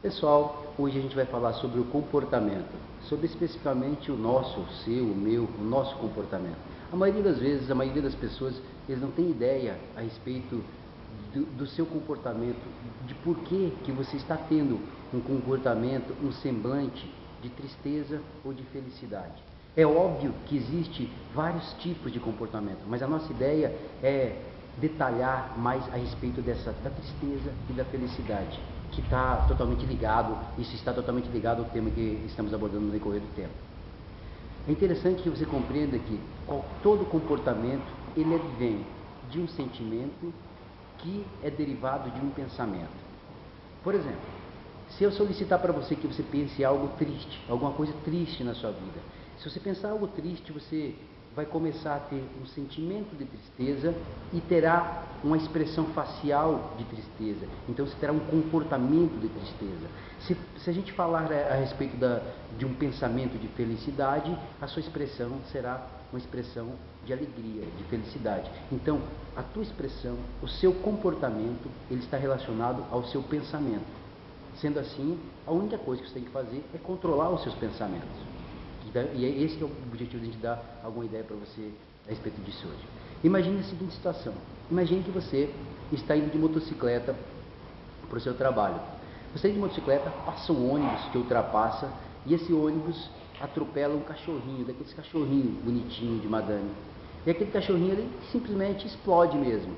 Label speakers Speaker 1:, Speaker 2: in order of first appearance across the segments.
Speaker 1: Pessoal, hoje a gente vai falar sobre o comportamento, sobre especificamente o nosso, o seu, o meu, o nosso comportamento. A maioria das vezes, a maioria das pessoas, eles não têm ideia a respeito do seu comportamento, de por que você está tendo um comportamento, um semblante de tristeza ou de felicidade. É óbvio que existe vários tipos de comportamento, mas a nossa ideia é detalhar mais a respeito da tristeza e da felicidade, que está totalmente ligado, isso está totalmente ligado ao tema que estamos abordando no decorrer do tempo. É interessante que você compreenda que todo comportamento, ele advém de um sentimento que é derivado de um pensamento. Por exemplo, se eu solicitar para você que você pense algo triste, alguma coisa triste na sua vida, se você pensar algo triste, você vai começar a ter um sentimento de tristeza e terá uma expressão facial de tristeza. Então você terá um comportamento de tristeza. Se a gente falar a respeito de um pensamento de felicidade, a sua expressão será uma expressão de alegria, de felicidade. Então, a tua expressão, o seu comportamento, ele está relacionado ao seu pensamento. Sendo assim, a única coisa que você tem que fazer é controlar os seus pensamentos. E esse que é o objetivo de a gente dar alguma ideia para você a respeito disso hoje. Imagine a seguinte situação. Imagine que você está indo de motocicleta para o seu trabalho. Você indo de motocicleta, passa um ônibus que ultrapassa e esse ônibus atropela um cachorrinho, daqueles cachorrinhos bonitinhos de madame. E aquele cachorrinho ele simplesmente explode mesmo.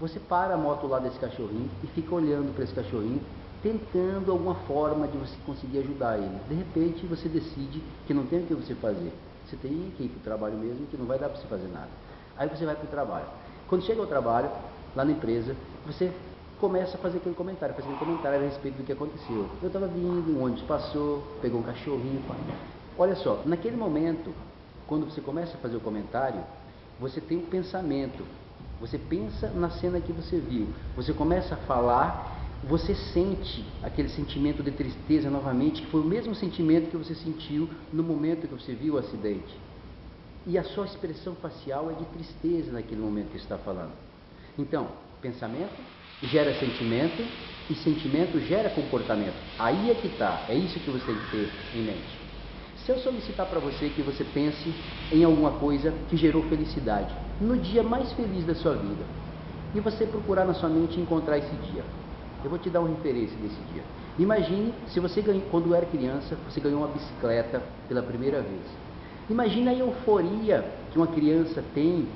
Speaker 1: Você para a moto lá desse cachorrinho e fica olhando para esse cachorrinho, tentando alguma forma de você conseguir ajudar ele. De repente você decide que não tem o que você fazer. Você tem que ir para o trabalho mesmo, que não vai dar para você fazer nada. Aí você vai para o trabalho. Quando chega ao trabalho, lá na empresa, você começa a fazer aquele comentário, a respeito do que aconteceu. Eu estava vindo, um ônibus passou, pegou um cachorrinho. Olha só, naquele momento, quando você começa a fazer o comentário, você tem um pensamento. Você pensa na cena que você viu. Você começa a falar. Você sente aquele sentimento de tristeza novamente, que foi o mesmo sentimento que você sentiu no momento que você viu o acidente. E a sua expressão facial é de tristeza naquele momento que você está falando. Então, pensamento gera sentimento e sentimento gera comportamento. Aí é que está, é isso que você tem que ter em mente. Se eu solicitar para você que você pense em alguma coisa que gerou felicidade, no dia mais feliz da sua vida, e você procurar na sua mente encontrar esse dia, eu vou te dar uma referência desse dia. Imagine se você ganhou, quando era criança, você ganhou uma bicicleta pela primeira vez. Imagine a euforia que uma criança tem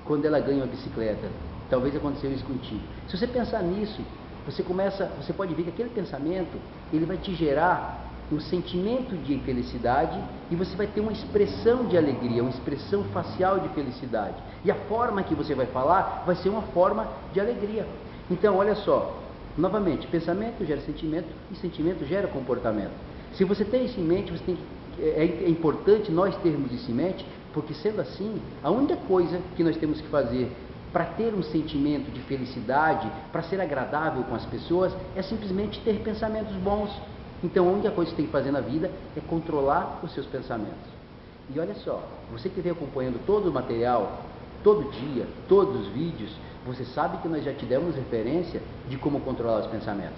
Speaker 1: quando ela ganha uma bicicleta. Talvez aconteceu isso contigo. Se você pensar nisso, você pode ver que aquele pensamento, ele vai te gerar um sentimento de felicidade e você vai ter uma expressão de alegria, uma expressão facial de felicidade. E a forma que você vai falar vai ser uma forma de alegria. Então, olha só. Novamente, pensamento gera sentimento e sentimento gera comportamento. Se você tem isso em mente, é importante nós termos isso em mente, porque sendo assim, a única coisa que nós temos que fazer para ter um sentimento de felicidade, para ser agradável com as pessoas, é simplesmente ter pensamentos bons. Então, a única coisa que você tem que fazer na vida é controlar os seus pensamentos. E olha só, você que vem acompanhando todo o material, todo dia, todos os vídeos, você sabe que nós já te demos referência de como controlar os pensamentos.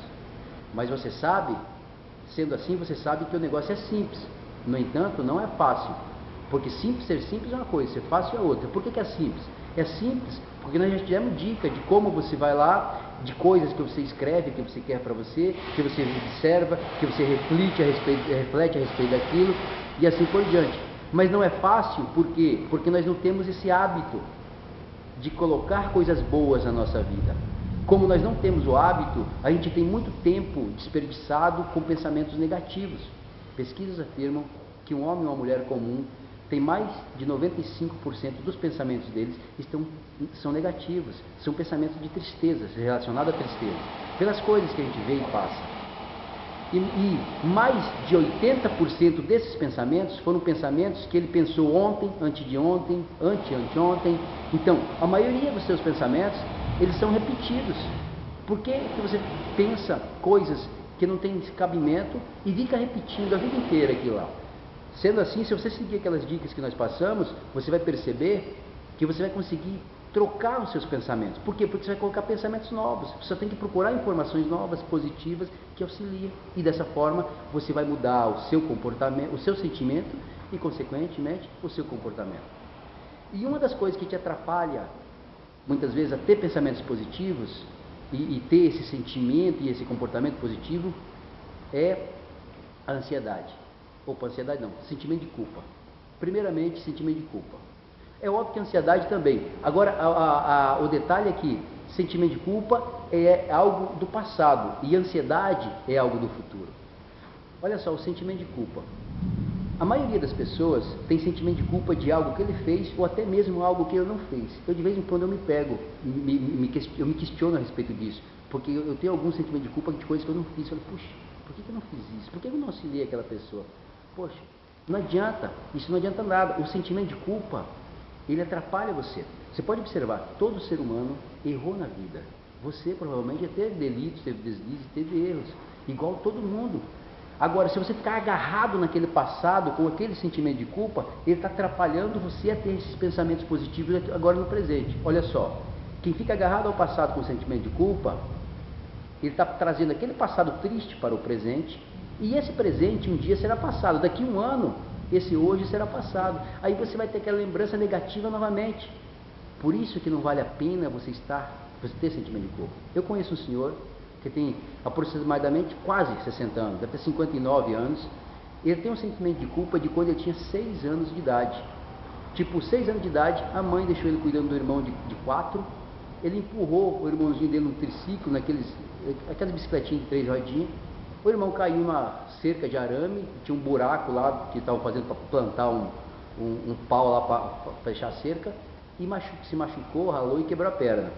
Speaker 1: Mas você sabe, sendo assim, você sabe que o negócio é simples. No entanto, não é fácil. Porque ser simples é uma coisa, ser fácil é outra. Por que é simples? É simples porque nós já te demos dica de como você vai lá, de coisas que você escreve, que você quer para você, que você observa, que você reflete a respeito daquilo e assim por diante. Mas não é fácil, por quê? Porque nós não temos esse hábito de colocar coisas boas na nossa vida. Como nós não temos o hábito, a gente tem muito tempo desperdiçado com pensamentos negativos. Pesquisas afirmam que um homem ou uma mulher comum tem mais de 95% dos pensamentos deles são negativos, são pensamentos de tristeza, relacionados à tristeza, pelas coisas que a gente vê e passa. E mais de 80% desses pensamentos foram pensamentos que ele pensou ontem, antes de ontem, anteontem. Então, a maioria dos seus pensamentos, eles são repetidos. Por que você pensa coisas que não têm cabimento e fica repetindo a vida inteira aquilo lá? Sendo assim, se você seguir aquelas dicas que nós passamos, você vai perceber que você vai conseguir trocar os seus pensamentos. Por quê? Porque você vai colocar pensamentos novos. Você tem que procurar informações novas, positivas, que auxiliem. E dessa forma, você vai mudar o seu comportamento, o seu sentimento e, consequentemente, o seu comportamento. E uma das coisas que te atrapalha, muitas vezes, a ter pensamentos positivos e ter esse sentimento e esse comportamento positivo é a ansiedade. Opa, ansiedade não, sentimento de culpa. Primeiramente, sentimento de culpa. É óbvio que a ansiedade também. Agora, o detalhe é que sentimento de culpa é algo do passado e ansiedade é algo do futuro. Olha só, o sentimento de culpa. A maioria das pessoas tem sentimento de culpa de algo que ele fez ou até mesmo algo que ele não fez. Eu de vez em quando eu me pego, eu me questiono a respeito disso, porque eu tenho algum sentimento de culpa de coisas que eu não fiz. Eu falo, puxa, por que eu não fiz isso? Por que eu não auxiliei aquela pessoa? Poxa, não adianta, isso não adianta nada. O sentimento de culpa, ele atrapalha você. Você pode observar, todo ser humano errou na vida. Você provavelmente teve delitos, teve deslizes, teve erros, igual todo mundo. Agora, se você ficar agarrado naquele passado, com aquele sentimento de culpa, ele está atrapalhando você a ter esses pensamentos positivos agora no presente. Olha só, quem fica agarrado ao passado com sentimento de culpa, ele está trazendo aquele passado triste para o presente, e esse presente um dia será passado. Daqui a um ano, esse hoje será passado. Aí você vai ter aquela lembrança negativa novamente. Por isso que não vale a pena você ter sentimento de culpa. Eu conheço um senhor que tem aproximadamente quase 60 anos, deve ter 59 anos, ele tem um sentimento de culpa de quando ele tinha 6 anos de idade. Tipo, 6 anos de idade, a mãe deixou ele cuidando do irmão de 4, ele empurrou o irmãozinho dele no triciclo, aquelas bicicletinhas de 3 rodinhas, o irmão caiu na cerca de arame, tinha um buraco lá que estavam fazendo para plantar um pau lá para fechar a cerca, e se machucou, ralou e quebrou a perna.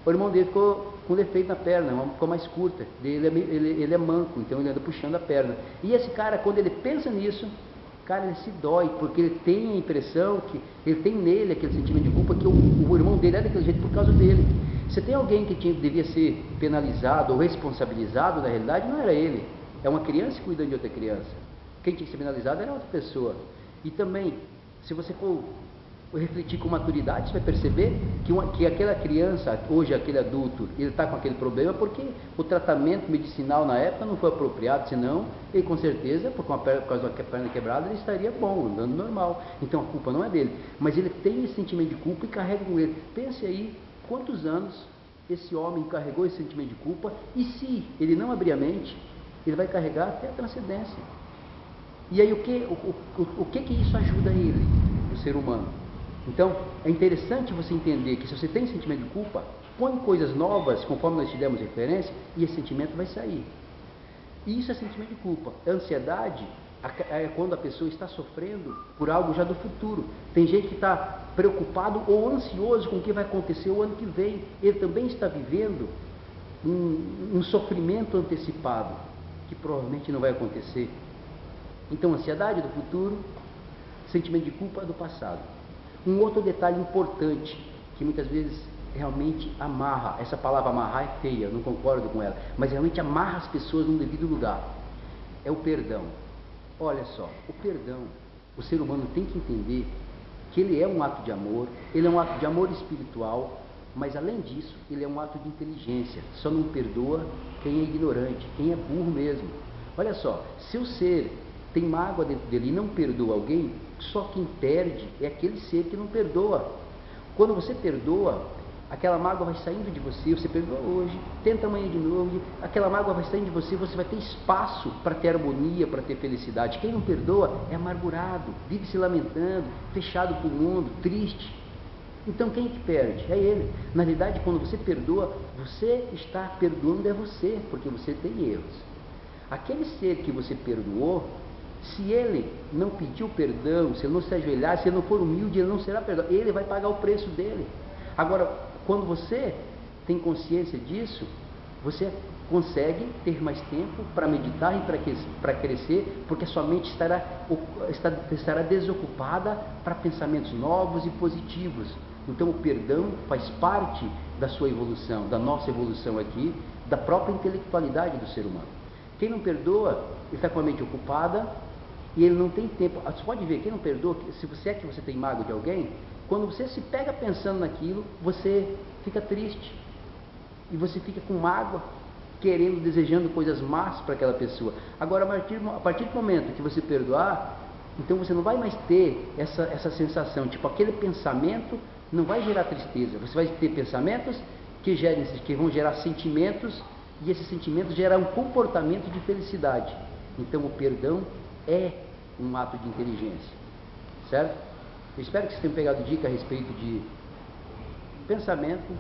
Speaker 1: O irmão dele ficou com defeito na perna, ficou mais curta. Ele é manco, então ele anda puxando a perna. E esse cara, quando ele pensa nisso, cara, ele se dói, porque ele tem a impressão que ele tem nele aquele sentimento de culpa, que o irmão dele é daquele jeito por causa dele. Se tem alguém que devia ser penalizado ou responsabilizado, na realidade não era ele. É uma criança cuidando de outra criança. Quem tinha que ser penalizado era outra pessoa. E também, se você for refletir com maturidade, você vai perceber que aquela criança, hoje aquele adulto, ele está com aquele problema porque o tratamento medicinal na época não foi apropriado, senão ele com certeza, por causa da perna quebrada, ele estaria bom, andando normal. Então a culpa não é dele, mas ele tem esse sentimento de culpa e carrega com ele. Pense aí quantos anos esse homem carregou esse sentimento de culpa, e se ele não abrir a mente, ele vai carregar até a transcendência. E aí o que isso ajuda ele, o ser humano? Então, é interessante você entender que se você tem sentimento de culpa, põe coisas novas, conforme nós te demos referência, e esse sentimento vai sair. E isso é sentimento de culpa. A ansiedade é quando a pessoa está sofrendo por algo já do futuro. Tem gente que está preocupado ou ansioso com o que vai acontecer o ano que vem. Ele também está vivendo um sofrimento antecipado, que provavelmente não vai acontecer. Então, ansiedade do futuro, sentimento de culpa do passado. Um outro detalhe importante, que muitas vezes realmente amarra, essa palavra amarrar é feia, não concordo com ela, mas realmente amarra as pessoas num devido lugar, é o perdão. Olha só, o perdão, o ser humano tem que entender que ele é um ato de amor, ele é um ato de amor espiritual, mas além disso, ele é um ato de inteligência. Só não perdoa quem é ignorante, quem é burro mesmo. Olha só, se o ser tem mágoa dentro dele e não perdoa alguém, só quem perde é aquele ser que não perdoa. Quando você perdoa, aquela mágoa vai saindo de você perdoa hoje, tenta amanhã de novo, aquela mágoa vai saindo de você vai ter espaço para ter harmonia, para ter felicidade. Quem não perdoa é amargurado, vive se lamentando, fechado para o mundo, triste. Então quem que perde? É ele. Na realidade, quando você perdoa, você está perdoando é você, porque você tem erros. Aquele ser que você perdoou, se ele não pediu perdão, se ele não se ajoelhar, se ele não for humilde, ele não será perdoado. Ele vai pagar o preço dele. Agora, quando você tem consciência disso, você consegue ter mais tempo para meditar e para crescer, porque a sua mente estará desocupada para pensamentos novos e positivos. Então o perdão faz parte da sua evolução, da nossa evolução aqui, da própria intelectualidade do ser humano. Quem não perdoa, ele está com a mente ocupada e ele não tem tempo. Você pode ver, quem não perdoa, se você tem mágoa de alguém, quando você se pega pensando naquilo, você fica triste. E você fica com mágoa, querendo, desejando coisas más para aquela pessoa. Agora, a partir do momento que você perdoar, então você não vai mais ter essa sensação, tipo, aquele pensamento não vai gerar tristeza. Você vai ter pensamentos que vão gerar sentimentos, e esses sentimentos geram um comportamento de felicidade. Então o perdão é um ato de inteligência, certo? Eu espero que vocês tenham pegado dica a respeito de pensamento,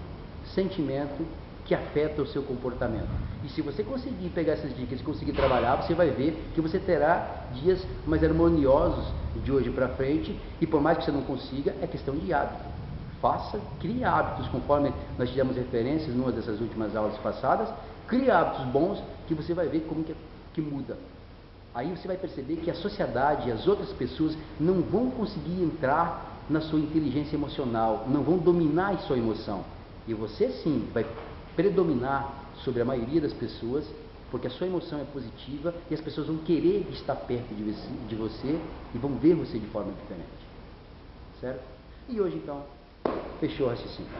Speaker 1: sentimento que afeta o seu comportamento. E se você conseguir pegar essas dicas e conseguir trabalhar, você vai ver que você terá dias mais harmoniosos de hoje para frente, e por mais que você não consiga, é questão de hábito. Crie hábitos, conforme nós tivemos referências numa dessas últimas aulas passadas, crie hábitos bons que você vai ver como que muda. Aí você vai perceber que a sociedade e as outras pessoas não vão conseguir entrar na sua inteligência emocional, não vão dominar a sua emoção. E você sim vai predominar sobre a maioria das pessoas, porque a sua emoção é positiva e as pessoas vão querer estar perto de você e vão ver você de forma diferente. Certo? E hoje então, fechou o raciocínio.